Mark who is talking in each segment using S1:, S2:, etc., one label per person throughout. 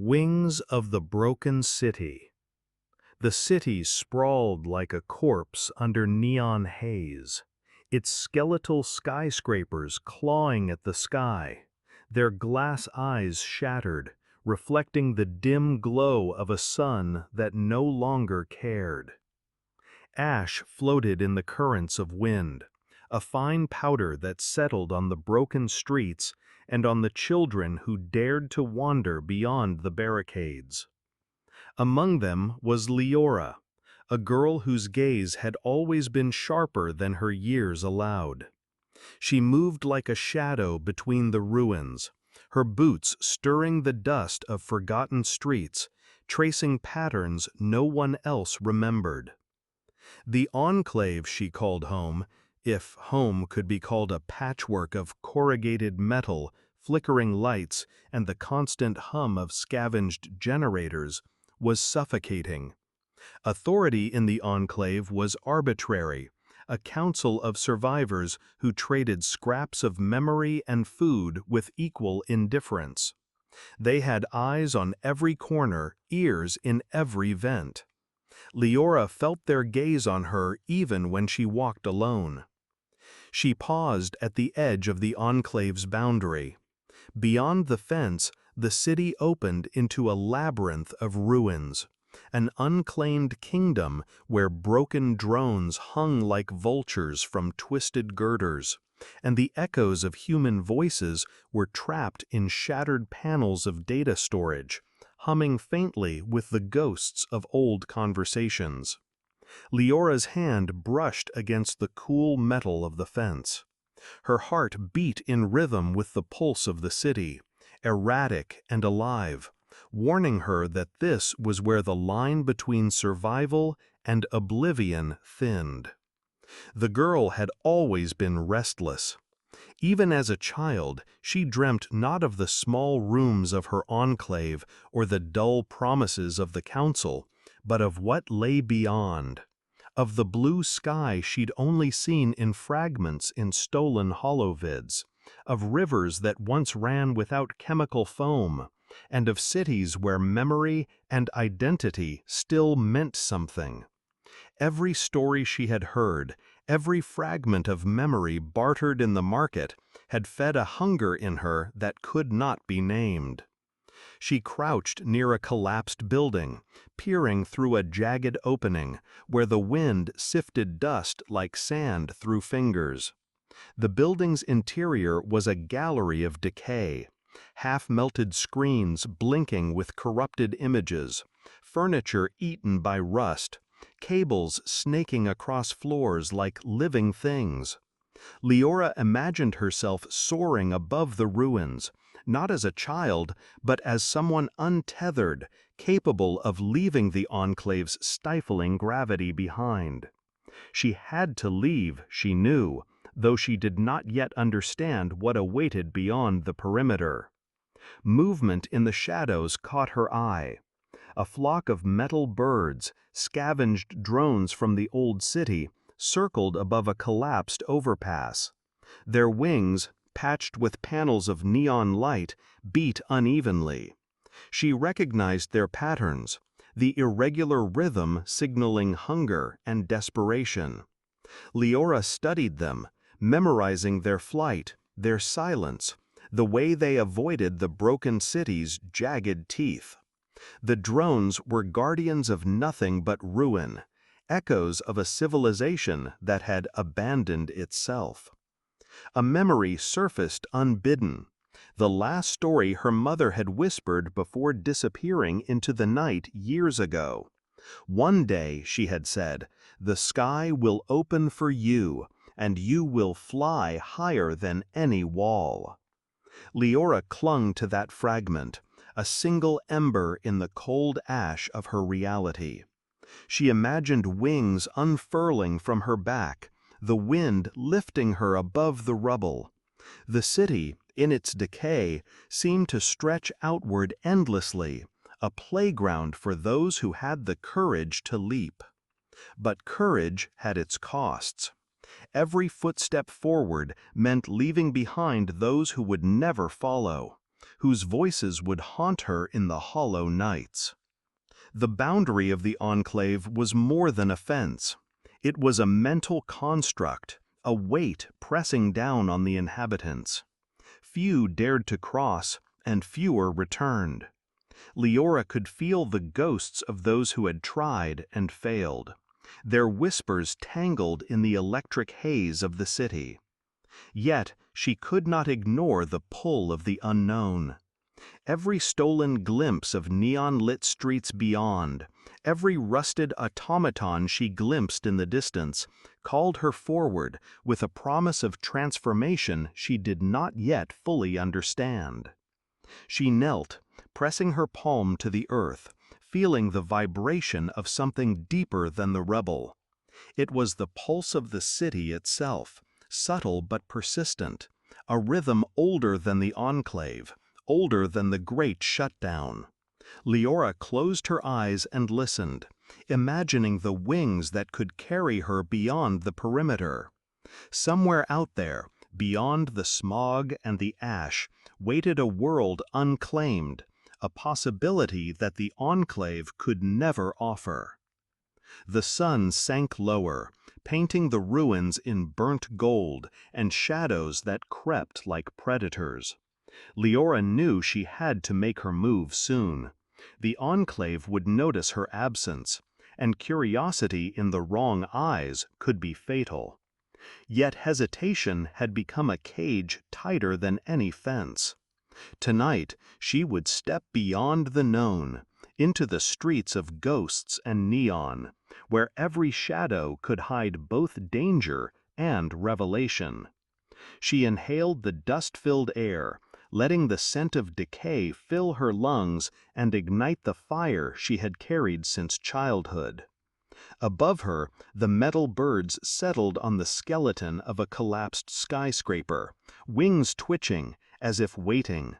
S1: Wings of the broken city. The city sprawled like a corpse under neon haze, its skeletal skyscrapers clawing at the sky, their glass eyes shattered, reflecting the dim glow of a sun that no longer cared. Ash floated in the currents of wind, a fine powder that settled on the broken streets and on the children who dared to wander beyond the barricades. Among them was Leora, a girl whose gaze had always been sharper than her years allowed. She moved like a shadow between the ruins, her boots stirring the dust of forgotten streets, tracing patterns no one else remembered. The enclave she called home, if home could be called a patchwork of corrugated metal, flickering lights, and the constant hum of scavenged generators, was suffocating. Authority in the enclave was arbitrary, a council of survivors who traded scraps of memory and food with equal indifference. They had eyes on every corner, ears in every vent. Leora felt their gaze on her even when she walked alone. She paused at the edge of the enclave's boundary. Beyond the fence, the city opened into a labyrinth of ruins, an unclaimed kingdom where broken drones hung like vultures from twisted girders, and the echoes of human voices were trapped in shattered panels of data storage, humming faintly with the ghosts of old conversations. Leora's hand brushed against the cool metal of the fence. Her heart beat in rhythm with the pulse of the city, erratic and alive, warning her that this was where the line between survival and oblivion thinned. The girl had always been restless. Even as a child, she dreamt not of the small rooms of her enclave or the dull promises of the council, but of what lay beyond, of the blue sky she'd only seen in fragments in stolen holovids, of rivers that once ran without chemical foam, and of cities where memory and identity still meant something. Every story she had heard, every fragment of memory bartered in the market, had fed a hunger in her that could not be named. She crouched near a collapsed building, peering through a jagged opening, where the wind sifted dust like sand through fingers. The building's interior was a gallery of decay, half-melted screens blinking with corrupted images, furniture eaten by rust, cables snaking across floors like living things. Leora imagined herself soaring above the ruins, not as a child, but as someone untethered, capable of leaving the enclave's stifling gravity behind. She had to leave, she knew, though she did not yet understand what awaited beyond the perimeter. Movement in the shadows caught her eye. A flock of metal birds, scavenged drones from the old city, circled above a collapsed overpass. Their wings, patched with panels of neon light, beat unevenly. She recognized their patterns, the irregular rhythm signaling hunger and desperation. Leora studied them, memorizing their flight, their silence, the way they avoided the broken city's jagged teeth. The drones were guardians of nothing but ruin, echoes of a civilization that had abandoned itself. A memory surfaced unbidden, the last story her mother had whispered before disappearing into the night years ago. One day, she had said, the sky will open for you, and you will fly higher than any wall. Leora clung to that fragment, a single ember in the cold ash of her reality. She imagined wings unfurling from her back, the wind lifting her above the rubble. The city, in its decay, seemed to stretch outward endlessly, a playground for those who had the courage to leap. But courage had its costs. Every footstep forward meant leaving behind those who would never follow. whose voices would haunt her in the hollow nights. The boundary of the enclave was more than a fence. It was a mental construct, a weight pressing down on the inhabitants. Few dared to cross, and fewer returned. Leora could feel the ghosts of those who had tried and failed, their whispers tangled in the electric haze of the city. Yet she could not ignore the pull of the unknown. Every stolen glimpse of neon-lit streets beyond, every rusted automaton she glimpsed in the distance, called her forward with a promise of transformation she did not yet fully understand. She knelt, pressing her palm to the earth, feeling the vibration of something deeper than the rebel. It was the pulse of the city itself, subtle but persistent, a rhythm older than the enclave, older than the Great Shutdown. Leora closed her eyes and listened, imagining the wings that could carry her beyond the perimeter. Somewhere out there, beyond the smog and the ash, waited a world unclaimed, a possibility that the enclave could never offer. The sun sank lower, painting the ruins in burnt gold and shadows that crept like predators. Leora knew she had to make her move soon. The enclave would notice her absence, and curiosity in the wrong eyes could be fatal. Yet hesitation had become a cage tighter than any fence. Tonight she would step beyond the known, into the streets of ghosts and neon, where every shadow could hide both danger and revelation. She inhaled the dust-filled air, letting the scent of decay fill her lungs and ignite the fire she had carried since childhood. Above her, the metal birds settled on the skeleton of a collapsed skyscraper, wings twitching as if waiting.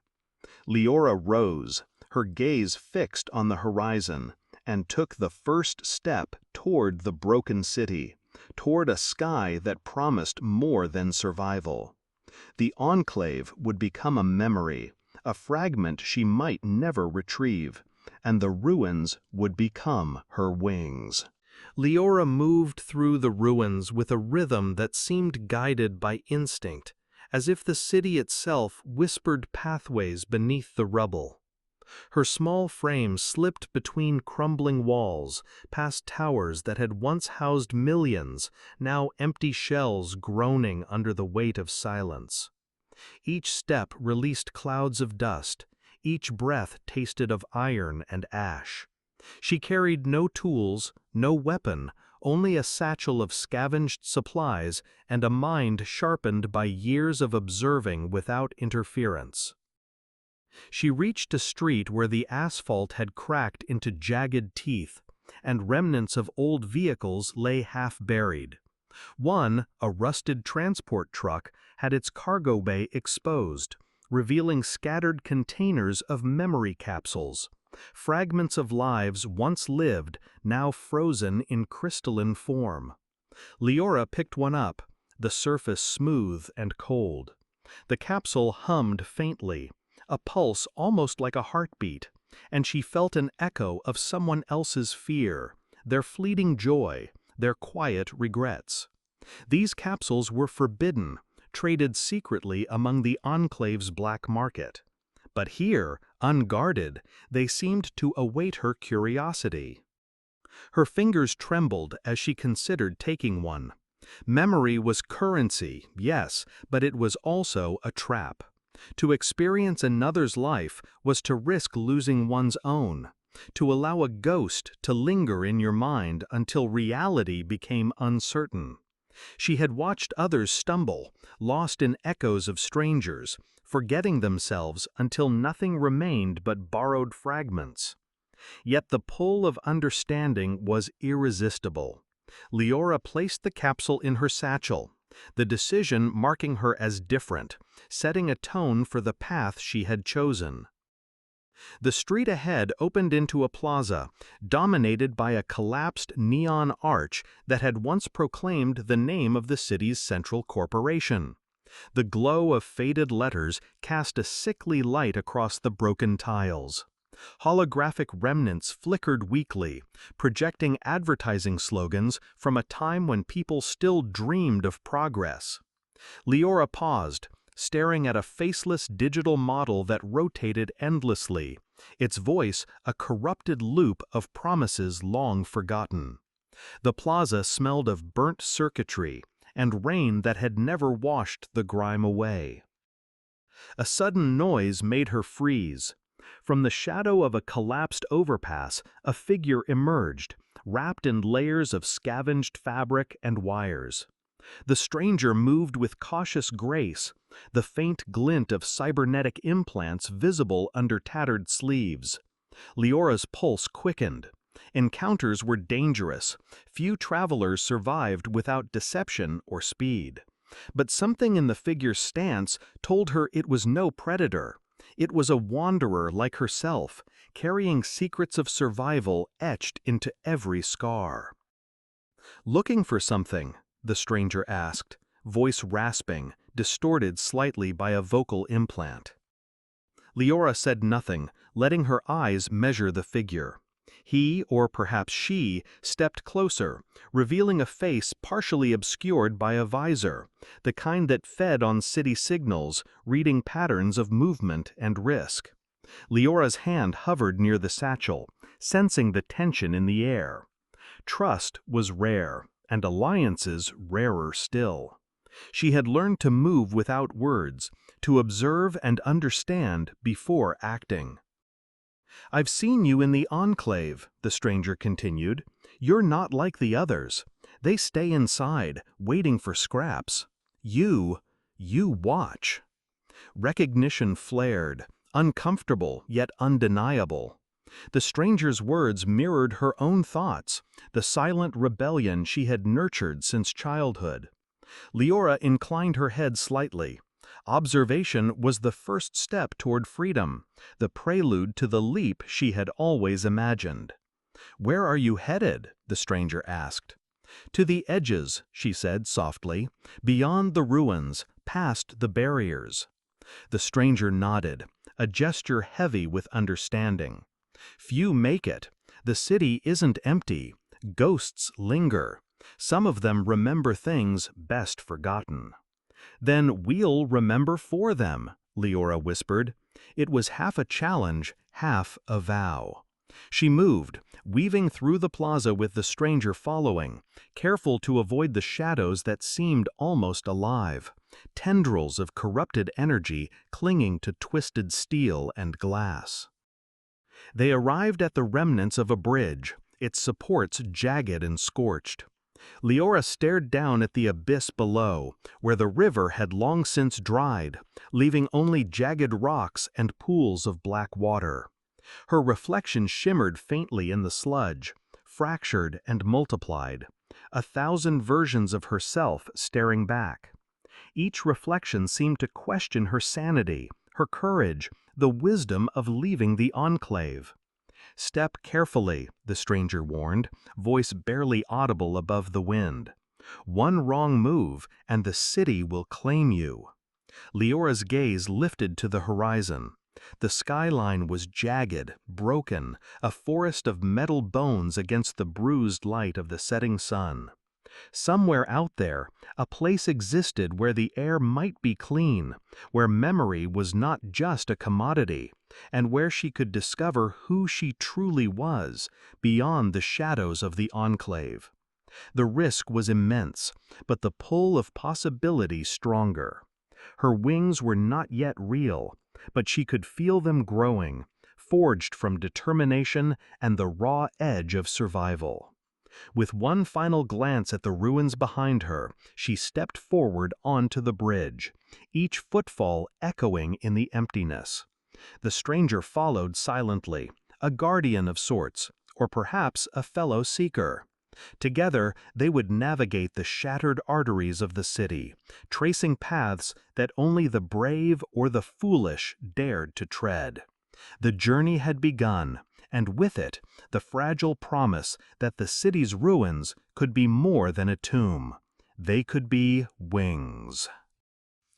S1: Leora rose, her gaze fixed on the horizon, and took the first step toward the broken city, toward a sky that promised more than survival. The enclave would become a memory, a fragment she might never retrieve, and the ruins would become her wings. Leora moved through the ruins with a rhythm that seemed guided by instinct, as if the city itself whispered pathways beneath the rubble. Her small frame slipped between crumbling walls, past towers that had once housed millions, now empty shells groaning under the weight of silence. Each step released clouds of dust, each breath tasted of iron and ash. She carried no tools, no weapon, only a satchel of scavenged supplies and a mind sharpened by years of observing without interference. She reached a street where the asphalt had cracked into jagged teeth, and remnants of old vehicles lay half-buried. One, a rusted transport truck, had its cargo bay exposed, revealing scattered containers of memory capsules, fragments of lives once lived, now frozen in crystalline form. Leora picked one up, the surface smooth and cold. The capsule hummed faintly, a pulse almost like a heartbeat, and she felt an echo of someone else's fear, their fleeting joy, their quiet regrets. These capsules were forbidden, traded secretly among the enclave's black market. But here, unguarded, they seemed to await her curiosity. Her fingers trembled as she considered taking one. Memory was currency, yes, but it was also a trap. To experience another's life was to risk losing one's own, to allow a ghost to linger in your mind until reality became uncertain. She had watched others stumble, lost in echoes of strangers, forgetting themselves until nothing remained but borrowed fragments. Yet the pull of understanding was irresistible. Leora placed the capsule in her satchel, the decision marking her as different, setting a tone for the path she had chosen. The street ahead opened into a plaza, dominated by a collapsed neon arch that had once proclaimed the name of the city's central corporation. The glow of faded letters cast a sickly light across the broken tiles. Holographic remnants flickered weakly, projecting advertising slogans from a time when people still dreamed of progress. Leora paused, staring at a faceless digital model that rotated endlessly, its voice a corrupted loop of promises long forgotten. The plaza smelled of burnt circuitry and rain that had never washed the grime away. A sudden noise made her freeze. From the shadow of a collapsed overpass, a figure emerged, wrapped in layers of scavenged fabric and wires. The stranger moved with cautious grace, the faint glint of cybernetic implants visible under tattered sleeves. Leora's pulse quickened. Encounters were dangerous. Few travelers survived without deception or speed. But something in the figure's stance told her it was no predator. It was a wanderer like herself, carrying secrets of survival etched into every scar. "Looking for something?" the stranger asked, voice rasping, distorted slightly by a vocal implant. Leora said nothing, letting her eyes measure the figure. He, or perhaps she, stepped closer, revealing a face partially obscured by a visor, the kind that fed on city signals, reading patterns of movement and risk. Leora's hand hovered near the satchel, sensing the tension in the air. Trust was rare, and alliances rarer still. She had learned to move without words, to observe and understand before acting. "I've seen you in the Enclave," the stranger continued. "You're not like the others. They stay inside, waiting for scraps. You watch." Recognition flared, uncomfortable yet undeniable. The stranger's words mirrored her own thoughts, the silent rebellion she had nurtured since childhood. Leora inclined her head slightly. Observation was the first step toward freedom, the prelude to the leap she had always imagined. "Where are you headed?" the stranger asked. "To the edges," she said softly, "beyond the ruins, past the barriers." The stranger nodded, a gesture heavy with understanding. "Few make it. The city isn't empty. Ghosts linger. Some of them remember things best forgotten." "Then we'll remember for them," Leora whispered. It was half a challenge, half a vow. She moved, weaving through the plaza with the stranger following, careful to avoid the shadows that seemed almost alive, tendrils of corrupted energy clinging to twisted steel and glass. They arrived at the remnants of a bridge, its supports jagged and scorched. Leora stared down at the abyss below, where the river had long since dried, leaving only jagged rocks and pools of black water. Her reflection shimmered faintly in the sludge, fractured and multiplied, 1,000 versions of herself staring back. Each reflection seemed to question her sanity, her courage, the wisdom of leaving the Enclave. "Step carefully," the stranger warned, voice barely audible above the wind. "One wrong move, and the city will claim you." Leora's gaze lifted to the horizon. The skyline was jagged, broken, a forest of metal bones against the bruised light of the setting sun. Somewhere out there, a place existed where the air might be clean, where memory was not just a commodity, and where she could discover who she truly was, beyond the shadows of the Enclave. The risk was immense, but the pull of possibility stronger. Her wings were not yet real, but she could feel them growing, forged from determination and the raw edge of survival. With one final glance at the ruins behind her, she stepped forward onto the bridge, each footfall echoing in the emptiness. The stranger followed silently, a guardian of sorts, or perhaps a fellow seeker. Together, they would navigate the shattered arteries of the city, tracing paths that only the brave or the foolish dared to tread. The journey had begun, and with it, the fragile promise that the city's ruins could be more than a tomb. They could be wings.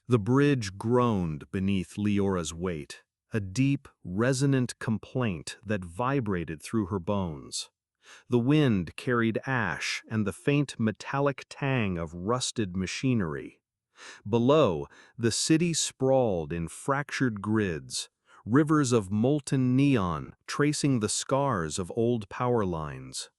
S1: The bridge groaned beneath Leora's weight, a deep, resonant complaint that vibrated through her bones. The wind carried ash and the faint metallic tang of rusted machinery. Below, the city sprawled in fractured grids, rivers of molten neon tracing the scars of old power lines.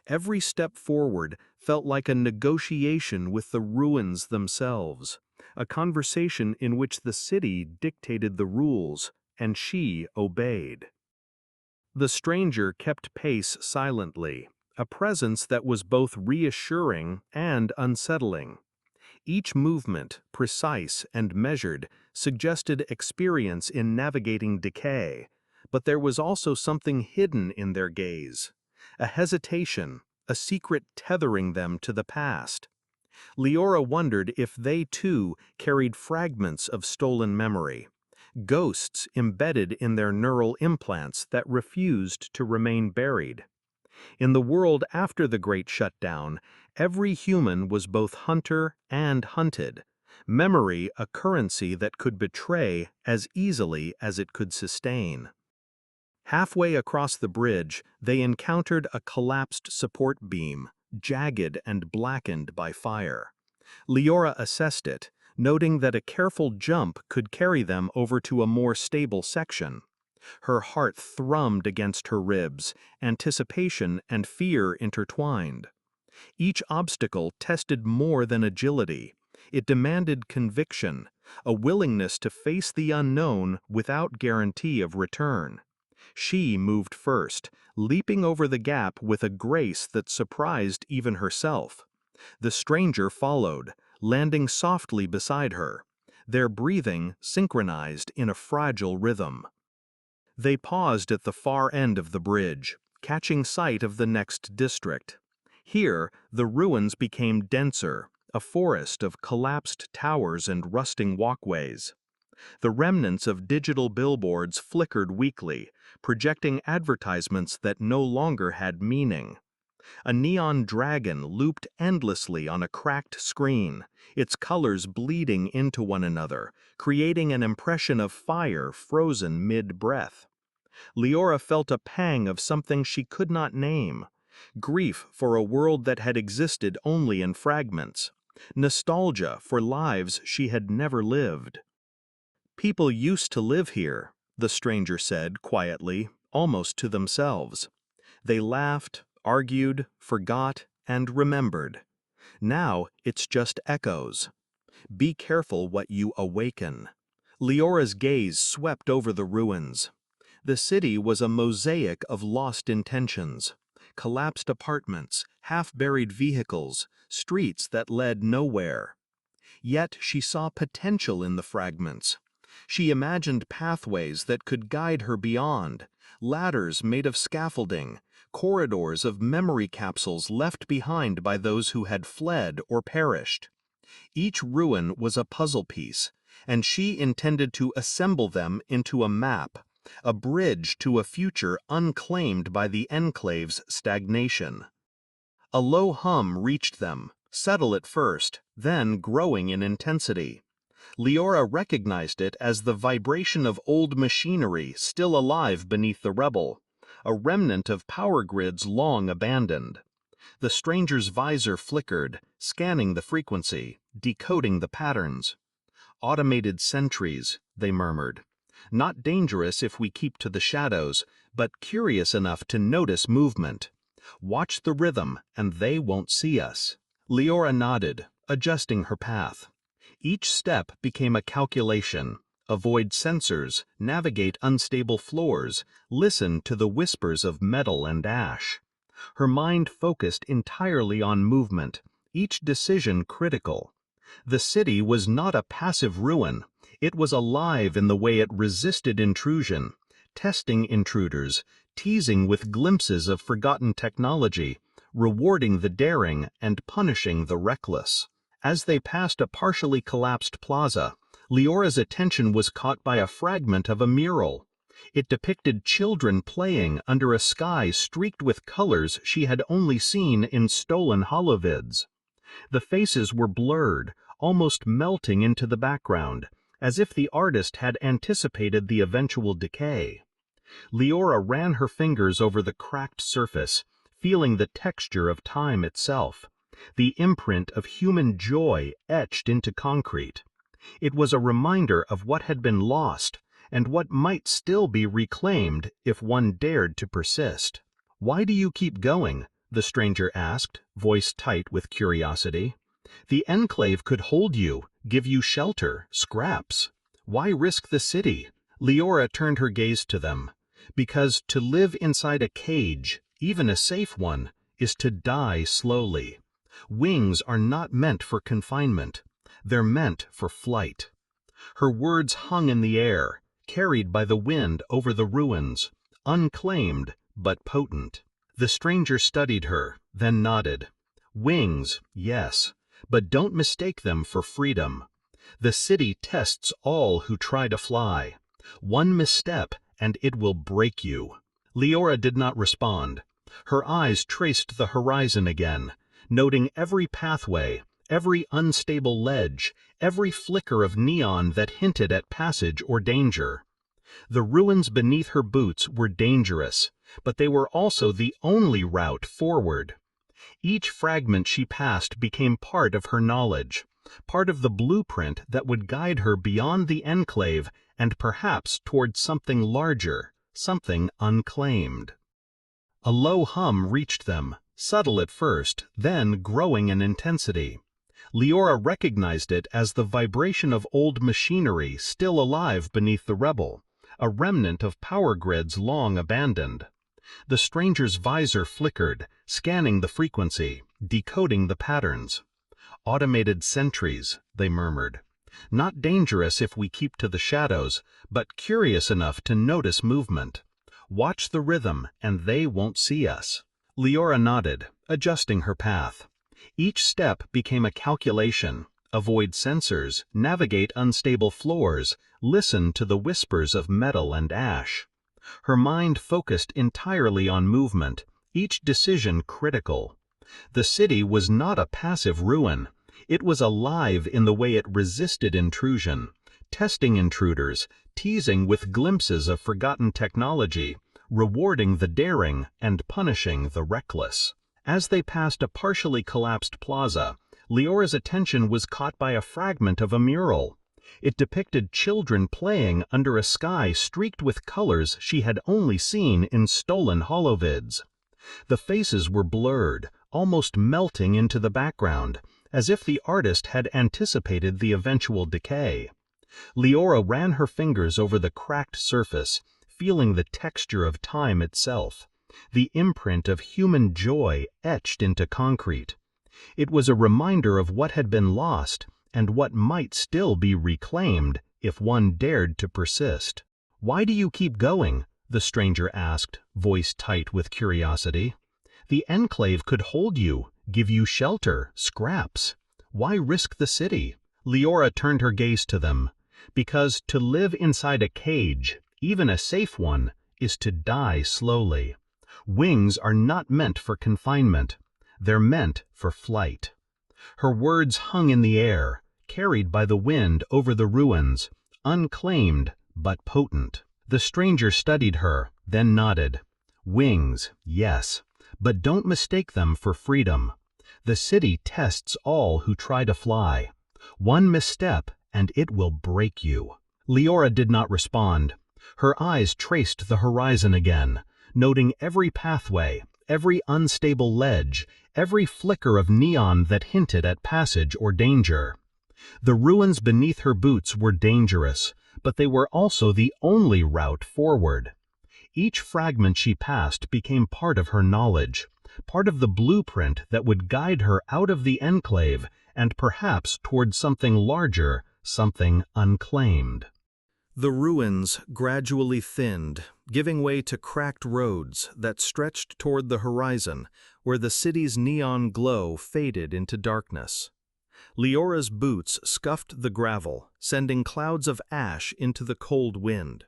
S1: Every step forward felt like a negotiation with the ruins themselves, a conversation in which the city dictated the rules, and she obeyed. The stranger kept pace silently, a presence that was both reassuring and unsettling. Each movement, precise and measured, suggested experience in navigating decay, but there was also something hidden in their gaze, a hesitation, a secret tethering them to the past. Leora wondered if they too carried fragments of stolen memory, ghosts embedded in their neural implants that refused to remain buried. In the world after the Great Shutdown, every human was both hunter and hunted, memory a currency that could betray as easily as it could sustain. Halfway across the bridge, they encountered a collapsed support beam, jagged and blackened by fire. Leora assessed it, noting that a careful jump could carry them over to a more stable section. Her heart thrummed against her ribs, anticipation and fear intertwined. Each obstacle tested more than agility. It demanded conviction, a willingness to face the unknown without guarantee of return. She moved first, leaping over the gap with a grace that surprised even herself. The stranger followed, landing softly beside her, their breathing synchronized in a fragile rhythm. They paused at the far end of the bridge, catching sight of the next district. Here, the ruins became denser, a forest of collapsed towers and rusting walkways. The remnants of digital billboards flickered weakly, projecting advertisements that no longer had meaning. A neon dragon looped endlessly on a cracked screen, its colors bleeding into one another, creating an impression of fire frozen mid-breath. Leora felt a pang of something she could not name, grief for a world that had existed only in fragments, nostalgia for lives she had never lived. "People used to live here," the stranger said quietly, almost to themselves. They laughed, argued, forgot, and remembered. Now it's just echoes. Be careful what you awaken. Leora's gaze swept over the ruins. The city was a mosaic of lost intentions. Collapsed apartments, half-buried vehicles, streets that led nowhere. Yet she saw potential in the fragments. She imagined pathways that could guide her beyond, ladders made of scaffolding, corridors of memory capsules left behind by those who had fled or perished. Each ruin was a puzzle piece, and she intended to assemble them into a map, a bridge to a future unclaimed by the enclave's stagnation. A low hum reached them, subtle at first, then growing in intensity. Leora recognized it as the vibration of old machinery still alive beneath the rubble, a remnant of power grids long abandoned. The stranger's visor flickered, scanning the frequency, decoding the patterns. "Automated sentries," they murmured. "Not dangerous if we keep to the shadows, but curious enough to notice movement. Watch the rhythm, and they won't see us." Leora nodded, adjusting her path. Each step became a calculation. Avoid sensors, navigate unstable floors, listen to the whispers of metal and ash. Her mind focused entirely on movement, each decision critical. The city was not a passive ruin. It was alive in the way it resisted intrusion, testing intruders, teasing with glimpses of forgotten technology, rewarding the daring and punishing the reckless. As they passed a partially collapsed plaza, Leora's attention was caught by a fragment of a mural. It depicted children playing under a sky streaked with colors she had only seen in stolen holovids. The faces were blurred, almost melting into the background, as if the artist had anticipated the eventual decay. Leora ran her fingers over the cracked surface, feeling the texture of time itself, the imprint of human joy etched into concrete. It was a reminder of what had been lost, and what might still be reclaimed if one dared to persist. "Why do you keep going?" the stranger asked, voice tight with curiosity. "The enclave could hold you, give you shelter, scraps. Why risk the city?" Leora turned her gaze to them. "Because to live inside a cage, even a safe one, is to die slowly. Wings are not meant for confinement. They're meant for flight." Her words hung in the air, carried by the wind over the ruins, unclaimed but potent. The stranger studied her, then nodded. "Wings, yes, but don't mistake them for freedom. The city tests all who try to fly. One misstep, and it will break you." Leora did not respond. Her eyes traced the horizon again, noting every pathway, every unstable ledge, every flicker of neon that hinted at passage or danger. The ruins beneath her boots were dangerous, but they were also the only route forward. Each fragment she passed became part of her knowledge, part of the blueprint that would guide her beyond the enclave and perhaps toward something larger, something unclaimed. A low hum reached them, subtle at first, then growing in intensity. Leora recognized it as the vibration of old machinery still alive beneath the rubble, a remnant of power grids long abandoned. The stranger's visor flickered, scanning the frequency, decoding the patterns. "Automated sentries," they murmured. "Not dangerous if we keep to the shadows, but curious enough to notice movement. Watch the rhythm, and they won't see us." Leora nodded, adjusting her path. Each step became a calculation: avoid sensors, navigate unstable floors, listen to the whispers of metal and ash. Her mind focused entirely on movement, each decision critical. The city was not a passive ruin. It was alive in the way it resisted intrusion, testing intruders, teasing with glimpses of forgotten technology, rewarding the daring and punishing the reckless. As they passed a partially collapsed plaza, Leora's attention was caught by a fragment of a mural. It depicted children playing under a sky streaked with colors she had only seen in stolen holovids. The faces were blurred, almost melting into the background, as if the artist had anticipated the eventual decay. Leora ran her fingers over the cracked surface, feeling the texture of time itself, the imprint of human joy etched into concrete. It was a reminder of what had been lost and what might still be reclaimed if one dared to persist. "Why do you keep going?" the stranger asked, voice tight with curiosity. "The enclave could hold you, give you shelter, scraps. Why risk the city?" Leora turned her gaze to them. "Because to live inside a cage, even a safe one, is to die slowly. Wings are not meant for confinement. They're meant for flight." Her words hung in the air, carried by the wind over the ruins, unclaimed but potent. The stranger studied her, then nodded. "Wings, yes, but don't mistake them for freedom. The city tests all who try to fly. One misstep, and it will break you." Leora did not respond. Her eyes traced the horizon again, noting every pathway, every unstable ledge, every flicker of neon that hinted at passage or danger. The ruins beneath her boots were dangerous, but they were also the only route forward. Each fragment she passed became part of her knowledge, part of the blueprint that would guide her out of the enclave and perhaps toward something larger, something unclaimed. The ruins gradually thinned, giving way to cracked roads that stretched toward the horizon, where the city's neon glow faded into darkness. Leora's boots scuffed the gravel, sending clouds of ash into the cold wind.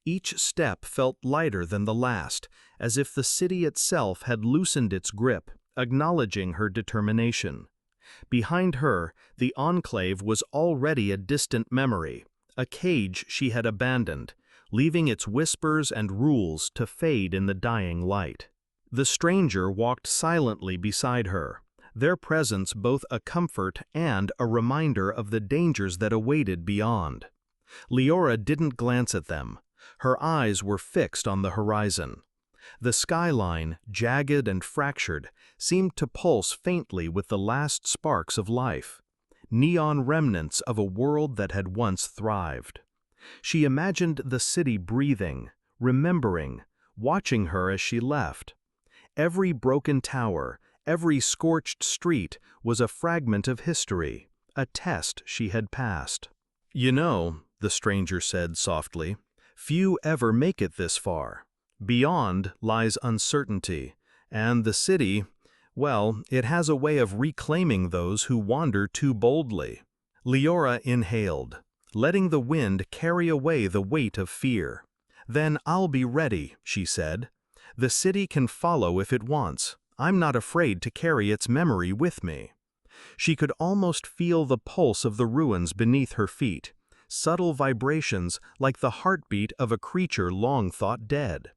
S1: Each step felt lighter than the last, as if the city itself had loosened its grip, acknowledging her determination. Behind her, the Enclave was already a distant memory, a cage she had abandoned, leaving its whispers and rules to fade in the dying light. The stranger walked silently beside her, their presence both a comfort and a reminder of the dangers that awaited beyond. Leora didn't glance at them. Her eyes were fixed on the horizon. The skyline, jagged and fractured, seemed to pulse faintly with the last sparks of life, neon remnants of a world that had once thrived. She imagined the city breathing, remembering, watching her as she left. Every broken tower, every scorched street was a fragment of history, a test she had passed. "You know," the stranger said softly, "few ever make it this far. Beyond lies uncertainty, and the city, well, it has a way of reclaiming those who wander too boldly." Leora inhaled, letting the wind carry away the weight of fear. "Then I'll be ready," she said. "The city can follow if it wants. I'm not afraid to carry its memory with me." She could almost feel the pulse of the ruins beneath her feet, subtle vibrations like the heartbeat of a creature long thought dead.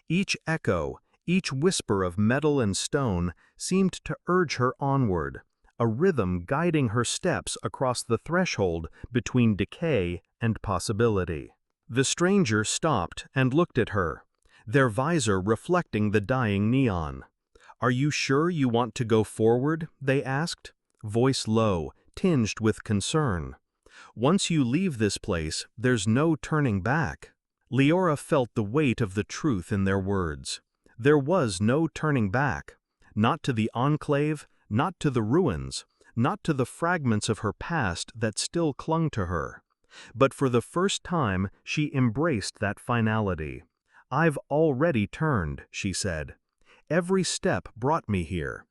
S1: Each echo, each whisper of metal and stone seemed to urge her onward, a rhythm guiding her steps across the threshold between decay and possibility. The stranger stopped and looked at her, their visor reflecting the dying neon. "Are you sure you want to go forward?" they asked, voice low, tinged with concern. "Once you leave this place, there's no turning back." Leora felt the weight of the truth in their words. There was no turning back, not to the Enclave, not to the ruins, not to the fragments of her past that still clung to her. But for the first time, she embraced that finality. "I've already turned," she said. "Every step brought me here.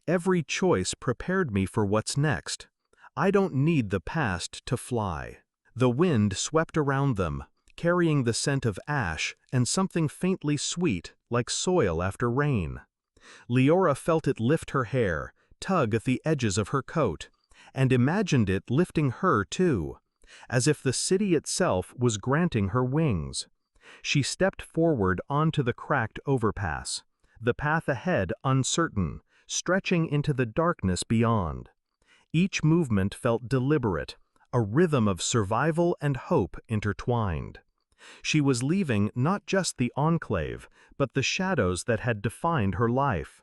S1: Every choice prepared me for what's next. I don't need the past to fly." The wind swept around them, carrying the scent of ash and something faintly sweet, like soil after rain. Leora felt it lift her hair, tug at the edges of her coat, and imagined it lifting her too, as if the city itself was granting her wings. She stepped forward onto the cracked overpass, the path ahead uncertain, stretching into the darkness beyond. Each movement felt deliberate, a rhythm of survival and hope intertwined. She was leaving not just the Enclave, but the shadows that had defined her life.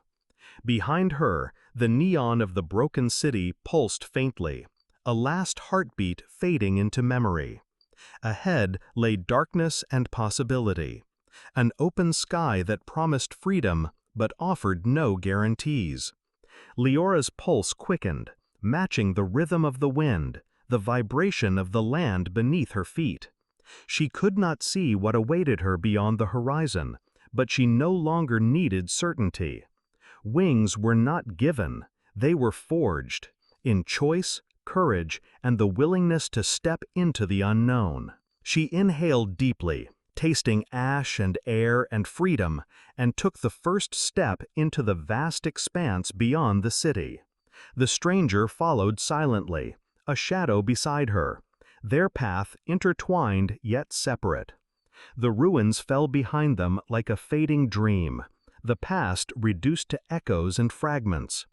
S1: Behind her, the neon of the broken city pulsed faintly, a last heartbeat fading into memory. Ahead lay darkness and possibility, an open sky that promised freedom but offered no guarantees. Leora's pulse quickened, matching the rhythm of the wind, the vibration of the land beneath her feet. She could not see what awaited her beyond the horizon, but she no longer needed certainty. Wings were not given, they were forged, in choice, courage, and the willingness to step into the unknown. She inhaled deeply, tasting ash and air and freedom, and took the first step into the vast expanse beyond the city. The stranger followed silently, a shadow beside her, their path intertwined yet separate. The ruins fell behind them like a fading dream, the past reduced to echoes and fragments.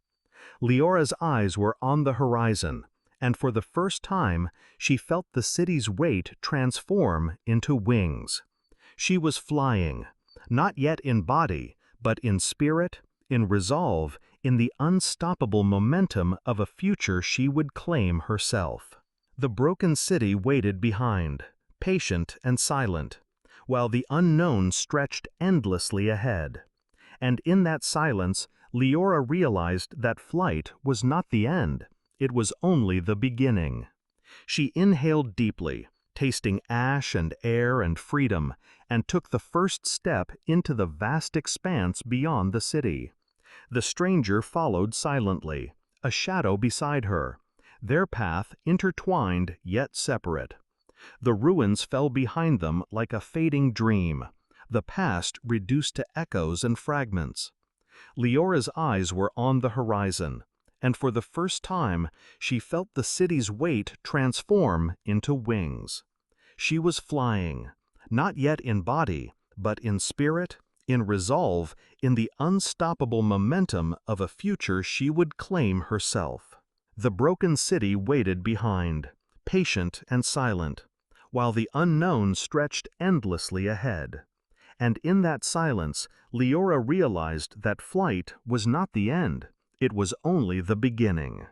S1: Leora's eyes were on the horizon, and for the first time she felt the city's weight transform into wings. She was flying, not yet in body, but in spirit, in resolve, in the unstoppable momentum of a future she would claim herself. The broken city waited behind, patient and silent, while the unknown stretched endlessly ahead. And in that silence, Leora realized that flight was not the end, it was only the beginning. She inhaled deeply, tasting ash and air and freedom, and took the first step into the vast expanse beyond the city. The stranger followed silently, a shadow beside her, their path intertwined yet separate. The ruins fell behind them like a fading dream, the past reduced to echoes and fragments. Leora's eyes were on the horizon, and for the first time, she felt the city's weight transform into wings. She was flying, not yet in body, but in spirit, in resolve, in the unstoppable momentum of a future she would claim herself. The broken city waited behind, patient and silent, while the unknown stretched endlessly ahead. And in that silence, Leora realized that flight was not the end, it was only the beginning.